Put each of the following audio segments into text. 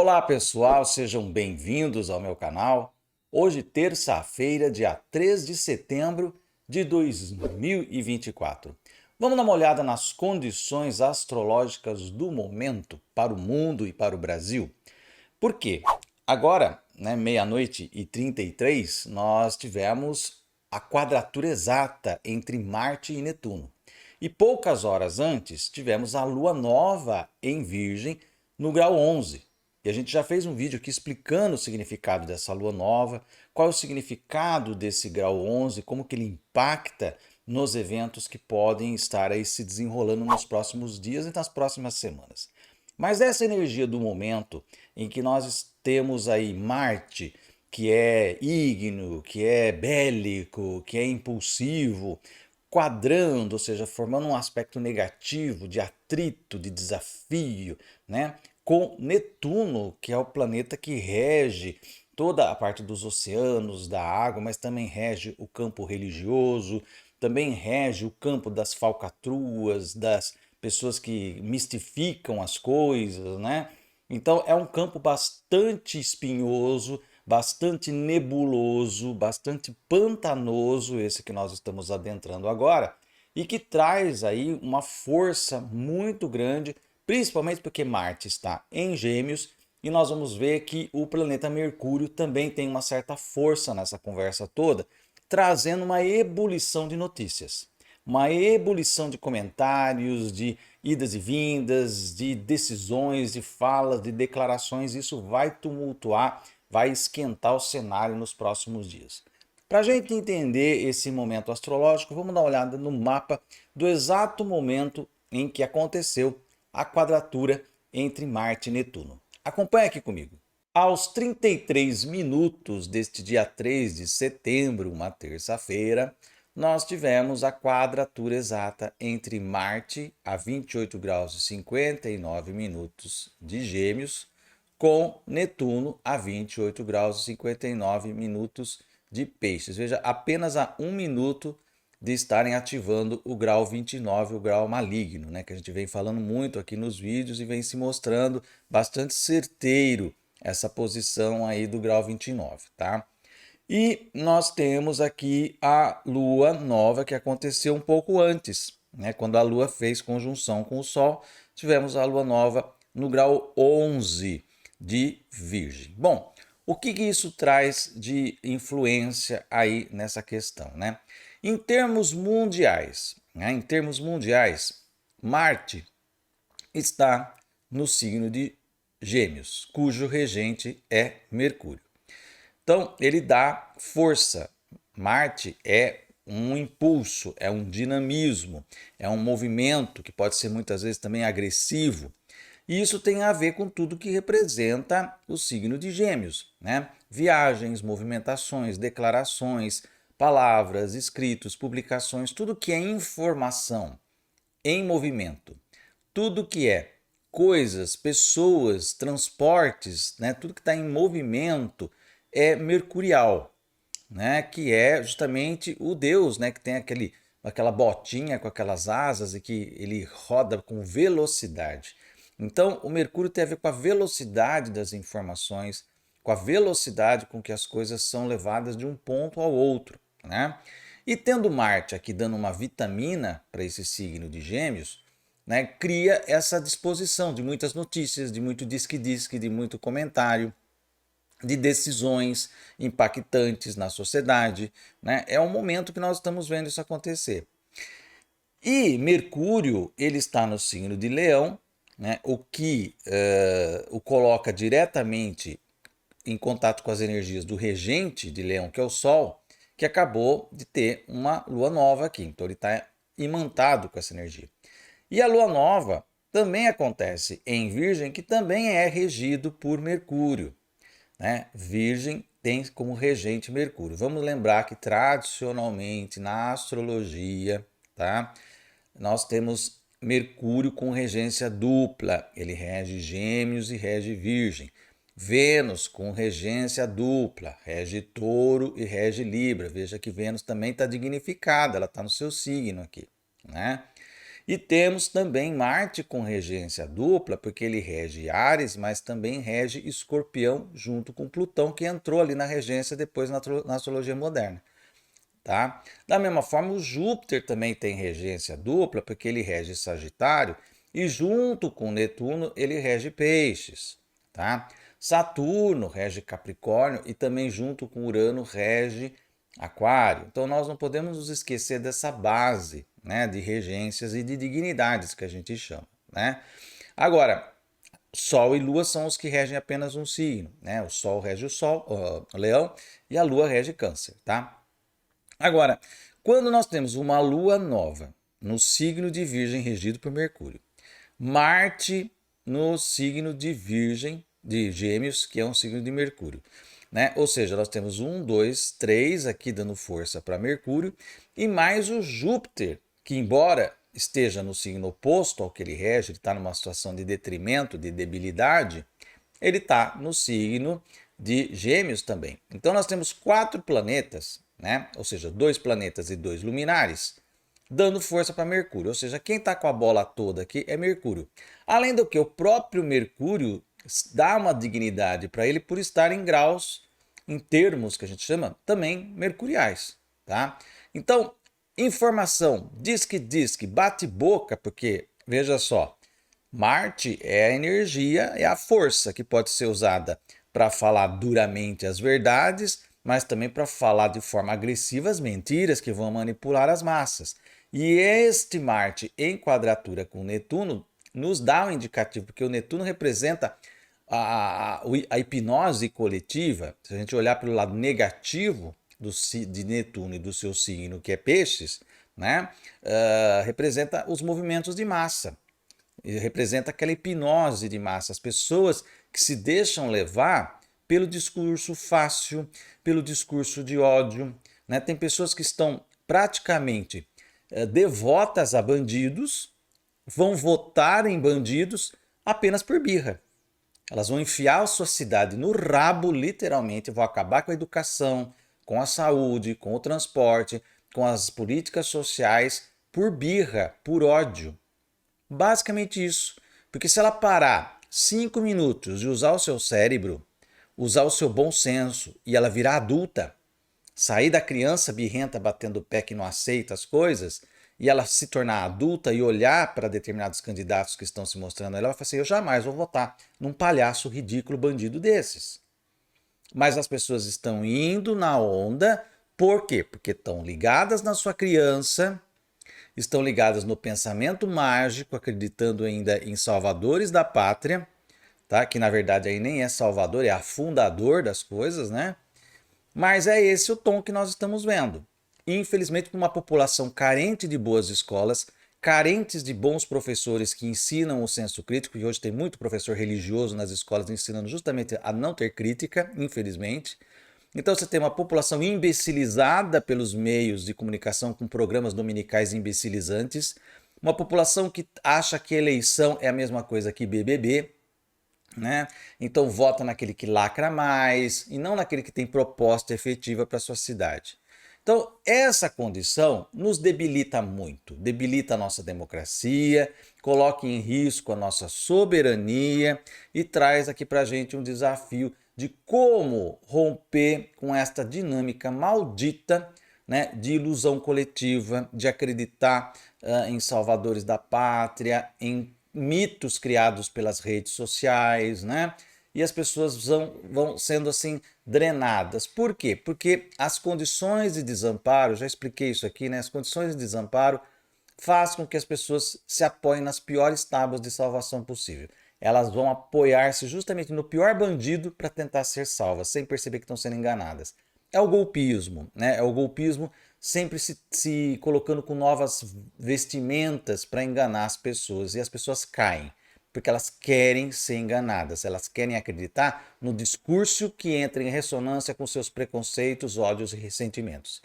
Olá pessoal, sejam bem-vindos ao meu canal. Hoje, terça-feira, dia 3 de setembro de 2024. Vamos dar uma olhada nas condições astrológicas do momento para o mundo e para o Brasil. Por quê? Agora, meia-noite e 33, nós tivemos a quadratura exata entre Marte e Netuno. E poucas horas antes, tivemos a Lua Nova em Virgem no grau 11. E a gente já fez um vídeo aqui explicando o significado dessa Lua Nova, qual é o significado desse grau 11, como que ele impacta nos eventos que podem estar aí se desenrolando nos próximos dias e nas próximas semanas. Mas essa energia do momento em que nós temos aí Marte, que é ígneo, que é bélico, que é impulsivo, quadrando, ou seja, formando um aspecto negativo, de atrito, de desafio, né? Com Netuno, que é o planeta que rege toda a parte dos oceanos, da água, mas também rege o campo religioso, também rege o campo das falcatruas, das pessoas que mistificam as coisas, né? Então é um campo bastante espinhoso, bastante nebuloso, bastante pantanoso, esse que nós estamos adentrando agora, e que traz aí uma força muito grande, principalmente porque Marte está em Gêmeos, e nós vamos ver que o planeta Mercúrio também tem uma certa força nessa conversa toda, trazendo uma ebulição de notícias, uma ebulição de comentários, de idas e vindas, de decisões, de falas, de declarações. Isso vai tumultuar, vai esquentar o cenário nos próximos dias. Para a gente entender esse momento astrológico, vamos dar uma olhada no mapa do exato momento em que aconteceu a quadratura entre Marte e Netuno. Acompanhe aqui comigo. Aos 33 minutos deste dia 3 de setembro, uma terça-feira, nós tivemos a quadratura exata entre Marte, a 28 graus e 59 minutos de Gêmeos, com Netuno, a 28 graus e 59 minutos de Peixes. Veja, apenas a 1 minuto de estarem ativando o grau 29, o grau maligno, né? Que a gente vem falando muito aqui nos vídeos e vem se mostrando bastante certeiro essa posição aí do grau 29, tá? E nós temos aqui a Lua Nova que aconteceu um pouco antes, né? Quando a Lua fez conjunção com o Sol, tivemos a Lua Nova no grau 11 de Virgem. Bom, o que isso traz de influência aí nessa questão, né? Em termos mundiais, Marte está no signo de Gêmeos, cujo regente é Mercúrio. Então, ele dá força. Marte é um impulso, é um dinamismo, é um movimento que pode ser muitas vezes também agressivo. E isso tem a ver com tudo que representa o signo de Gêmeos, né? Viagens, movimentações, declarações, palavras, escritos, publicações, tudo que é informação em movimento, tudo que é coisas, pessoas, transportes, né? Tudo que está em movimento é mercurial, né? Que é justamente o Deus, né? Que tem aquela botinha com aquelas asas e que ele roda com velocidade. Então, o Mercúrio tem a ver com a velocidade das informações, com a velocidade com que as coisas são levadas de um ponto ao outro, né? E tendo Marte aqui dando uma vitamina para esse signo de Gêmeos, né, cria essa disposição de muitas notícias, de muito disque-disque, de muito comentário, de decisões impactantes na sociedade, né? É um momento que nós estamos vendo isso acontecer. E Mercúrio, ele está no signo de Leão, né? O que o coloca diretamente em contato com as energias do regente de Leão, que é o Sol, que acabou de ter uma lua nova aqui. Então ele está imantado com essa energia. E a lua nova também acontece em Virgem, que também é regido por Mercúrio, né? Virgem tem como regente Mercúrio. Vamos lembrar que tradicionalmente na astrologia, tá? Nós temos Mercúrio com regência dupla. Ele rege Gêmeos e rege Virgem. Vênus com regência dupla, rege Touro e rege Libra. Veja que Vênus também está dignificada, ela está no seu signo aqui, né? E temos também Marte com regência dupla, porque ele rege Áries, mas também rege Escorpião junto com Plutão, que entrou ali na regência depois na astrologia moderna. Tá? Da mesma forma, o Júpiter também tem regência dupla, porque ele rege Sagitário e junto com Netuno ele rege Peixes. Tá? Saturno rege Capricórnio e também junto com Urano rege Aquário. Então nós não podemos nos esquecer dessa base, né, de regências e de dignidades que a gente chama. Né? Agora, Sol e Lua são os que regem apenas um signo. Né? O Sol rege o Leão, e a Lua rege Câncer. Tá? Agora, quando nós temos uma lua nova no signo de Virgem regido por Mercúrio, Marte no signo de Virgem, de Gêmeos, que é um signo de Mercúrio, né? Ou seja, nós temos 1, 2, 3 aqui dando força para Mercúrio e mais o Júpiter, que embora esteja no signo oposto ao que ele rege, ele está numa situação de detrimento, de debilidade, ele está no signo de Gêmeos também. Então nós temos 4 planetas, né? Ou seja, 2 planetas e 2 luminares, dando força para Mercúrio. Ou seja, quem está com a bola toda aqui é Mercúrio. Além do que, o próprio Mercúrio dá uma dignidade para ele por estar em graus, em termos que a gente chama também mercuriais. Tá? Então, informação, diz que, bate-boca, porque, veja só, Marte é a energia, é a força que pode ser usada para falar duramente as verdades, mas também para falar de forma agressiva as mentiras que vão manipular as massas. E este Marte em quadratura com Netuno nos dá um indicativo, porque o Netuno representa a hipnose coletiva. Se a gente olhar pelo lado negativo de Netuno e do seu signo, que é Peixes, né, representa os movimentos de massa. Ele representa aquela hipnose de massa, as pessoas que se deixam levar pelo discurso fácil, pelo discurso de ódio. Né? Tem pessoas que estão praticamente devotas a bandidos, vão votar em bandidos apenas por birra. Elas vão enfiar a sua cidade no rabo, literalmente, vão acabar com a educação, com a saúde, com o transporte, com as políticas sociais, por birra, por ódio. Basicamente isso. Porque se ela parar 5 minutos de usar o seu cérebro, usar o seu bom senso e ela virar adulta, sair da criança birrenta batendo o pé que não aceita as coisas, e ela se tornar adulta e olhar para determinados candidatos que estão se mostrando, ela vai falar assim, eu jamais vou votar num palhaço ridículo bandido desses. Mas as pessoas estão indo na onda, por quê? Porque estão ligadas na sua criança, estão ligadas no pensamento mágico, acreditando ainda em salvadores da pátria, tá? Que na verdade aí nem é salvador, é afundador das coisas, né? Mas é esse o tom que nós estamos vendo. Infelizmente, para uma população carente de boas escolas, carentes de bons professores que ensinam o senso crítico, e hoje tem muito professor religioso nas escolas ensinando justamente a não ter crítica, infelizmente. Então você tem uma população imbecilizada pelos meios de comunicação com programas dominicais imbecilizantes, uma população que acha que eleição é a mesma coisa que BBB, né? Então vota naquele que lacra mais e não naquele que tem proposta efetiva para a sua cidade. Então essa condição nos debilita muito, debilita a nossa democracia, coloca em risco a nossa soberania e traz aqui para a gente um desafio de como romper com esta dinâmica maldita, né, de ilusão coletiva, de acreditar em salvadores da pátria, em mitos criados pelas redes sociais, né? E as pessoas vão sendo assim drenadas. Por quê? Porque as condições de desamparo, já expliquei isso aqui, né? As condições de desamparo fazem com que as pessoas se apoiem nas piores tábuas de salvação possível. Elas vão apoiar-se justamente no pior bandido para tentar ser salvas, sem perceber que estão sendo enganadas. É o golpismo, né? É o golpismo sempre se colocando com novas vestimentas para enganar as pessoas, e as pessoas caem, porque elas querem ser enganadas, elas querem acreditar no discurso que entra em ressonância com seus preconceitos, ódios e ressentimentos.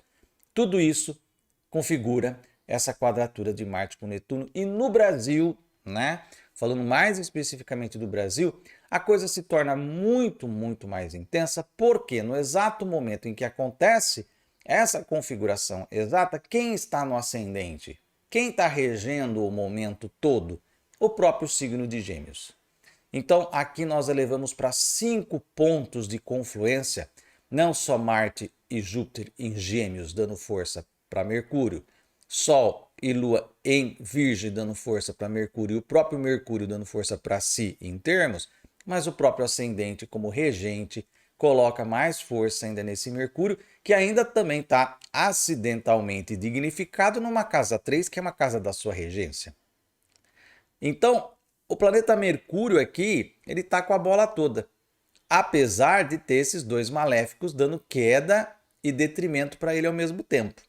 Tudo isso configura essa quadratura de Marte com Netuno, e no Brasil, né? Falando mais especificamente do Brasil, a coisa se torna muito, muito mais intensa, porque no exato momento em que acontece essa configuração exata, quem está no ascendente? Quem está regendo o momento todo? O próprio signo de Gêmeos. Então, aqui nós elevamos para 5 pontos de confluência, não só Marte e Júpiter em Gêmeos, dando força para Mercúrio, Sol e Lua em Virgem, dando força para Mercúrio, e o próprio Mercúrio dando força para si em termos, mas o próprio ascendente como regente coloca mais força ainda nesse Mercúrio, que ainda também está acidentalmente dignificado numa casa 3, que é uma casa da sua regência. Então, o planeta Mercúrio aqui, ele está com a bola toda, apesar de ter esses dois maléficos dando queda e detrimento para ele ao mesmo tempo,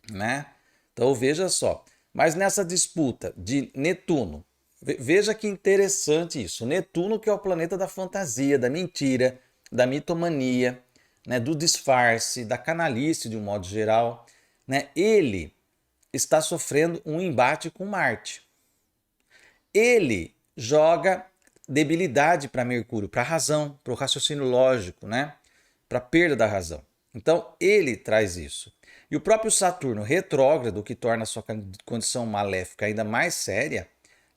né? Então veja só, mas nessa disputa de Netuno, veja que interessante isso, Netuno que é o planeta da fantasia, da mentira, da mitomania, né, do disfarce, da canalice de um modo geral, né? Ele está sofrendo um embate com Marte. Ele joga debilidade para Mercúrio, para a razão, para o raciocínio lógico, né? Para a perda da razão. Então, ele traz isso. E o próprio Saturno retrógrado, que torna a sua condição maléfica ainda mais séria,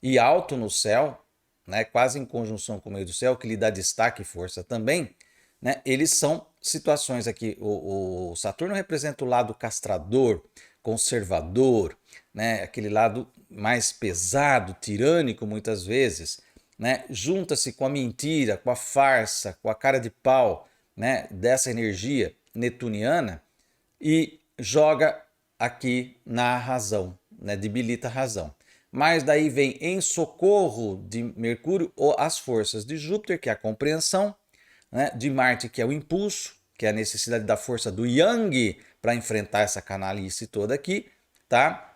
e alto no céu, né? Quase em conjunção com o meio do céu, que lhe dá destaque e força também, né? Eles são situações aqui. O Saturno representa o lado castrador, conservador, né? Aquele lado mais pesado, tirânico muitas vezes, né? Junta-se com a mentira, com a farsa, com a cara de pau, né? Dessa energia netuniana e joga aqui na razão, né? Debilita a razão. Mas daí vem em socorro de Mercúrio ou as forças de Júpiter, que é a compreensão, né? De Marte, que é o impulso, que é a necessidade da força do Yang para enfrentar essa canalice toda aqui, tá?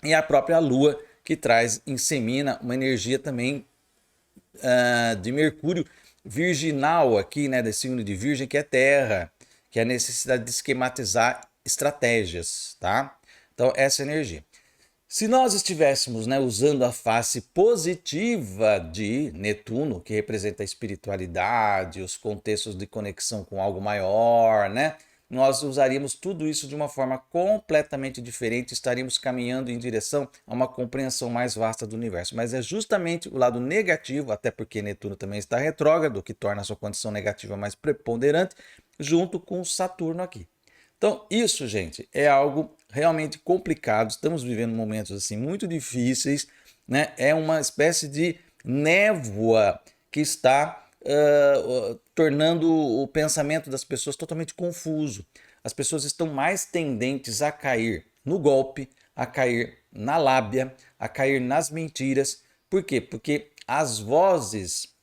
E a própria Lua, que traz, insemina uma energia também de Mercúrio virginal aqui, né, desse signo de Virgem, que é Terra, que é a necessidade de esquematizar estratégias, tá? Então, essa energia. Se nós estivéssemos, né, usando a face positiva de Netuno, que representa a espiritualidade, os contextos de conexão com algo maior, né, nós usaríamos tudo isso de uma forma completamente diferente, estaríamos caminhando em direção a uma compreensão mais vasta do universo. Mas é justamente o lado negativo, até porque Netuno também está retrógrado, que torna a sua condição negativa mais preponderante, junto com Saturno aqui. Então, isso, gente, é algo realmente complicado. Estamos vivendo momentos assim muito difíceis, né? É uma espécie de névoa que está tornando o pensamento das pessoas totalmente confuso. As pessoas estão mais tendentes a cair no golpe, a cair na lábia, a cair nas mentiras. Por quê? Porque as vozes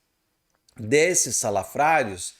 desses salafrários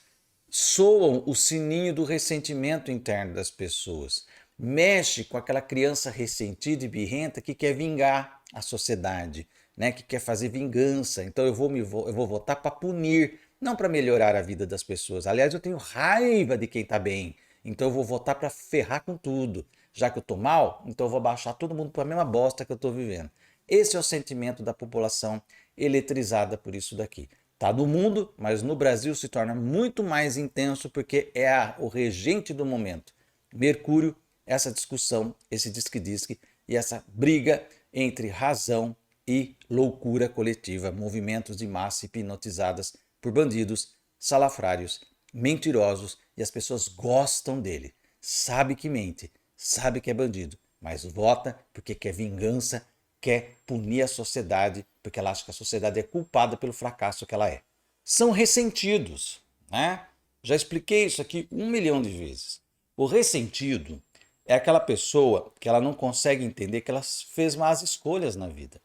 soam o sininho do ressentimento interno das pessoas. Mexe com aquela criança ressentida e birrenta que quer vingar a sociedade, né? Que quer fazer vingança. Então eu vou votar para punir, não para melhorar a vida das pessoas. Aliás, eu tenho raiva de quem está bem. Então eu vou votar para ferrar com tudo. Já que eu estou mal, então eu vou baixar todo mundo para a mesma bosta que eu estou vivendo. Esse é o sentimento da população eletrizada por isso daqui. Tá do mundo, mas no Brasil se torna muito mais intenso porque é o regente do momento. Mercúrio, essa discussão, esse disque-disque e essa briga entre razão e loucura coletiva, movimentos de massa hipnotizadas por bandidos, salafrários, mentirosos e as pessoas gostam dele. Sabe que mente, sabe que é bandido, mas vota porque quer vingança, quer punir a sociedade porque ela acha que a sociedade é culpada pelo fracasso que ela é. São ressentidos, né? Já expliquei isso aqui 1 milhão de vezes. O ressentido é aquela pessoa que ela não consegue entender que ela fez más escolhas na vida.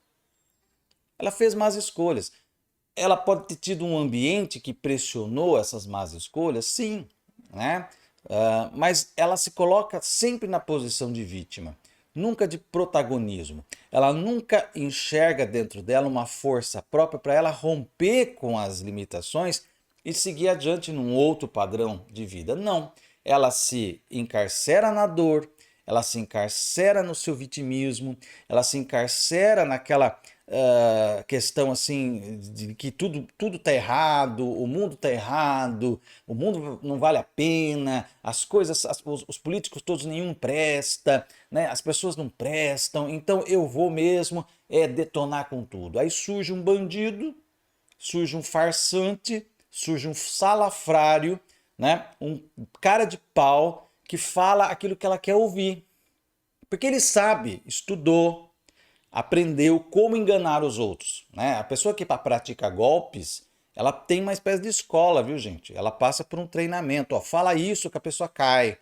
Ela fez más escolhas. Ela pode ter tido um ambiente que pressionou essas más escolhas, sim, né? Mas ela se coloca sempre na posição de vítima, nunca de protagonismo. Ela nunca enxerga dentro dela uma força própria para ela romper com as limitações e seguir adiante num outro padrão de vida. Não. Ela se encarcera na dor, ela se encarcera no seu vitimismo, ela se encarcera naquela questão assim de que tudo tá errado, o mundo tá errado, o mundo não vale a pena, as coisas, os políticos todos nenhum presta, né? As pessoas não prestam, então eu vou mesmo detonar com tudo. Aí surge um bandido, surge um farsante, surge um salafrário, né? Um cara de pau que fala aquilo que ela quer ouvir. Porque ele sabe, estudou, aprendeu como enganar os outros, né? A pessoa que pratica golpes, ela tem uma espécie de escola, viu, gente? Ela passa por um treinamento, ó, fala isso que a pessoa cai.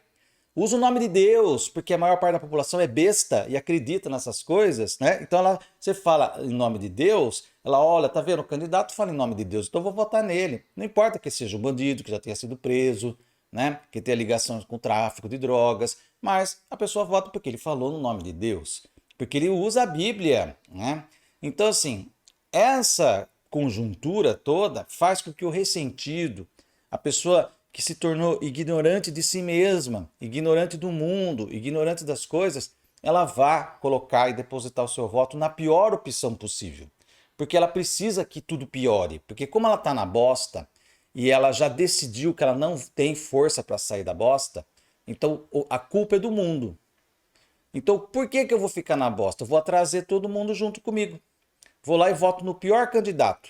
Usa o nome de Deus, porque a maior parte da população é besta e acredita nessas coisas, né? Então você fala em nome de Deus, ela olha, tá vendo? O candidato fala em nome de Deus, então eu vou votar nele. Não importa que seja um bandido, que já tenha sido preso, né? Que tenha ligações com o tráfico de drogas, mas a pessoa vota porque ele falou no nome de Deus, porque ele usa a Bíblia, né? Então, assim, essa conjuntura toda faz com que o ressentido, a pessoa que se tornou ignorante de si mesma, ignorante do mundo, ignorante das coisas, ela vá colocar e depositar o seu voto na pior opção possível. Porque ela precisa que tudo piore. Porque como ela está na bosta e ela já decidiu que ela não tem força para sair da bosta, então a culpa é do mundo. Então por que eu vou ficar na bosta? Eu vou trazer todo mundo junto comigo. Vou lá e voto no pior candidato,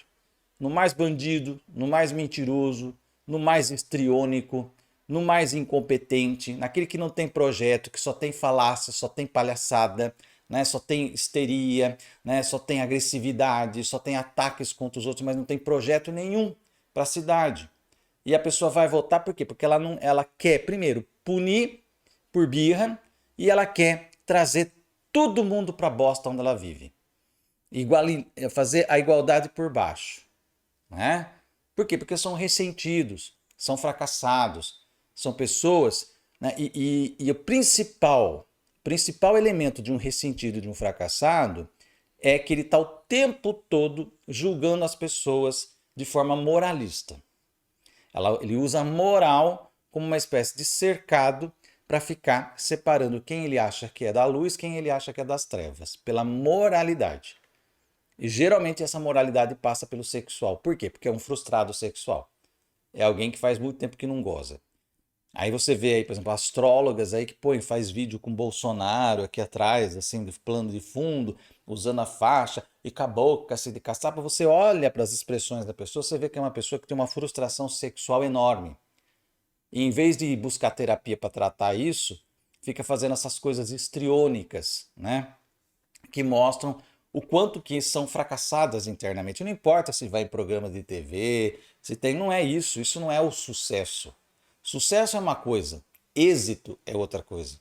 no mais bandido, no mais mentiroso, no mais histriônico, no mais incompetente, naquele que não tem projeto, que só tem falácia, só tem palhaçada, né? Só tem histeria, né? Só tem agressividade, só tem ataques contra os outros, mas não tem projeto nenhum para a cidade. E a pessoa vai votar por quê? Porque ela quer, primeiro, punir por birra e ela quer trazer todo mundo para a bosta onde ela vive. Fazer a igualdade por baixo. Né? Por quê? Porque são ressentidos, são fracassados, são pessoas, né? E o principal elemento de um ressentido e de um fracassado é que ele está o tempo todo julgando as pessoas de forma moralista. Ele usa a moral como uma espécie de cercado para ficar separando quem ele acha que é da luz, quem ele acha que é das trevas, pela moralidade. E geralmente essa moralidade passa pelo sexual. Por quê? Porque é um frustrado sexual. É alguém que faz muito tempo que não goza. Aí você vê aí, por exemplo, astrólogas aí que faz vídeo com Bolsonaro aqui atrás, assim, de plano de fundo, usando a faixa e com a boca assim de caçapa. Você olha para as expressões da pessoa, você vê que é uma pessoa que tem uma frustração sexual enorme. E em vez de buscar terapia para tratar isso, fica fazendo essas coisas histriônicas, né? Que mostram o quanto que são fracassadas internamente. Não importa se vai em programa de TV, se tem, não é isso. Isso não é o sucesso. Sucesso é uma coisa, êxito é outra coisa.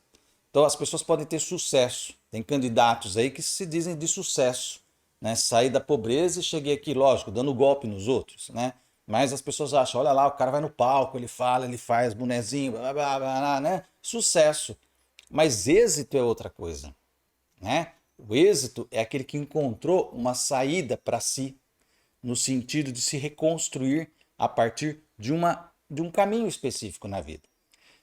Então as pessoas podem ter sucesso. Tem candidatos aí que se dizem de sucesso, né? Saí da pobreza e cheguei aqui, lógico, dando golpe nos outros, né? Mas as pessoas acham, olha lá, o cara vai no palco, ele fala, ele faz bonezinho, blá, blá, blá, né? Sucesso. Mas êxito é outra coisa, né? O êxito é aquele que encontrou uma saída para si, no sentido de se reconstruir a partir de um caminho específico na vida.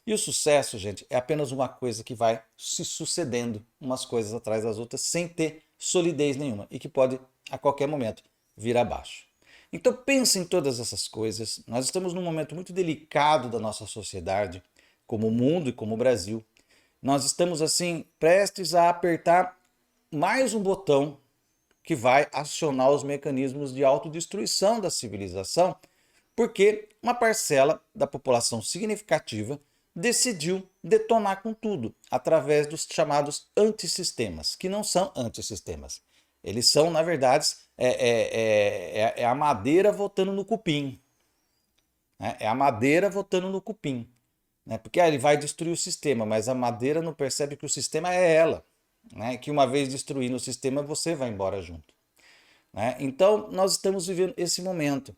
E o sucesso, gente, é apenas uma coisa que vai se sucedendo, umas coisas atrás das outras, sem ter solidez nenhuma e que pode, a qualquer momento, vir abaixo. Então pense em todas essas coisas. Nós estamos num momento muito delicado da nossa sociedade, como o mundo e como o Brasil. Nós estamos, assim, prestes a apertar mais um botão que vai acionar os mecanismos de autodestruição da civilização, porque uma parcela da população significativa decidiu detonar com tudo, através dos chamados antissistemas, que não são antissistemas. Eles são, na verdade, a madeira votando no cupim. Né? É a madeira votando no cupim. Né? Porque ele vai destruir o sistema, mas a madeira não percebe que o sistema é ela. Né? Que uma vez destruindo o sistema, você vai embora junto. Né? Então, nós estamos vivendo esse momento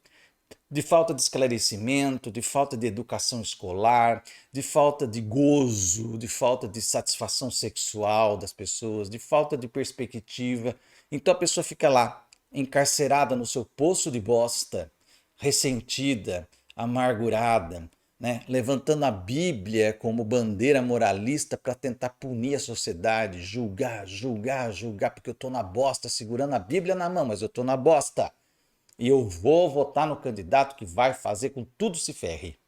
de falta de esclarecimento, de falta de educação escolar, de falta de gozo, de falta de satisfação sexual das pessoas, de falta de perspectiva. Então a pessoa fica lá, encarcerada no seu poço de bosta, ressentida, amargurada, né, levantando a Bíblia como bandeira moralista para tentar punir a sociedade, julgar, julgar, julgar, porque eu estou na bosta, segurando a Bíblia na mão, mas eu estou na bosta. E eu vou votar no candidato que vai fazer com que tudo se ferre.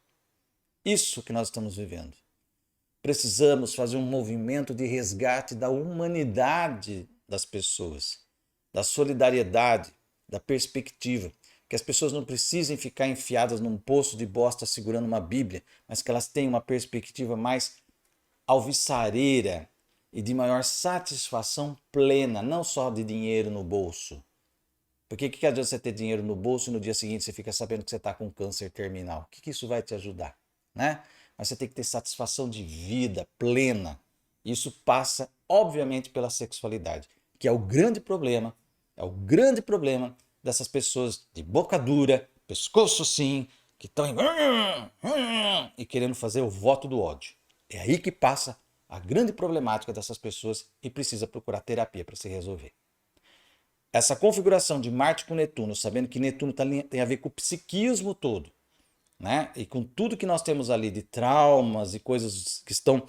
Isso que nós estamos vivendo. Precisamos fazer um movimento de resgate da humanidade das pessoas, da solidariedade, da perspectiva. Que as pessoas não precisem ficar enfiadas num poço de bosta segurando uma Bíblia, mas que elas tenham uma perspectiva mais alvissareira e de maior satisfação plena, não só de dinheiro no bolso. Porque que adianta você ter dinheiro no bolso e no dia seguinte você fica sabendo que você está com câncer terminal? O que isso vai te ajudar? Né? Mas você tem que ter satisfação de vida plena. Isso passa, obviamente, pela sexualidade, que é o grande problema dessas pessoas de boca dura, pescoço sim, que estão e querendo fazer o voto do ódio. É aí que passa a grande problemática dessas pessoas e precisa procurar terapia para se resolver. Essa configuração de Marte com Netuno, sabendo que Netuno tem a ver com o psiquismo todo, né? E com tudo que nós temos ali de traumas e coisas que estão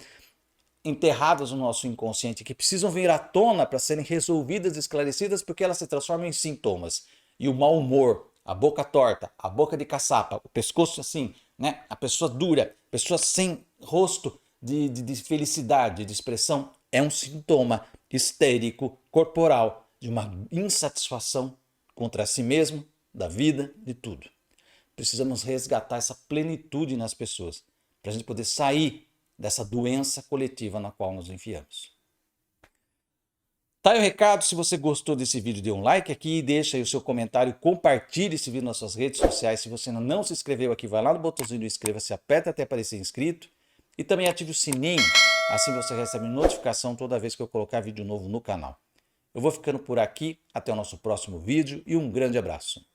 enterradas no nosso inconsciente, que precisam vir à tona para serem resolvidas, esclarecidas, porque elas se transformam em sintomas. E o mau humor, a boca torta, a boca de caçapa, o pescoço assim, né? A pessoa dura, a pessoa sem rosto de felicidade, de expressão, é um sintoma histérico, corporal, de uma insatisfação contra si mesmo, da vida, de tudo. Precisamos resgatar essa plenitude nas pessoas, para a gente poder sair dessa doença coletiva na qual nos enfiamos. Tá aí o recado. Se você gostou desse vídeo, dê um like aqui, deixa aí o seu comentário, compartilhe esse vídeo nas suas redes sociais. Se você ainda não se inscreveu aqui, vai lá no botãozinho do inscreva-se, aperta até aparecer inscrito e também ative o sininho, assim você recebe notificação toda vez que eu colocar vídeo novo no canal. Eu vou ficando por aqui, até o nosso próximo vídeo e um grande abraço.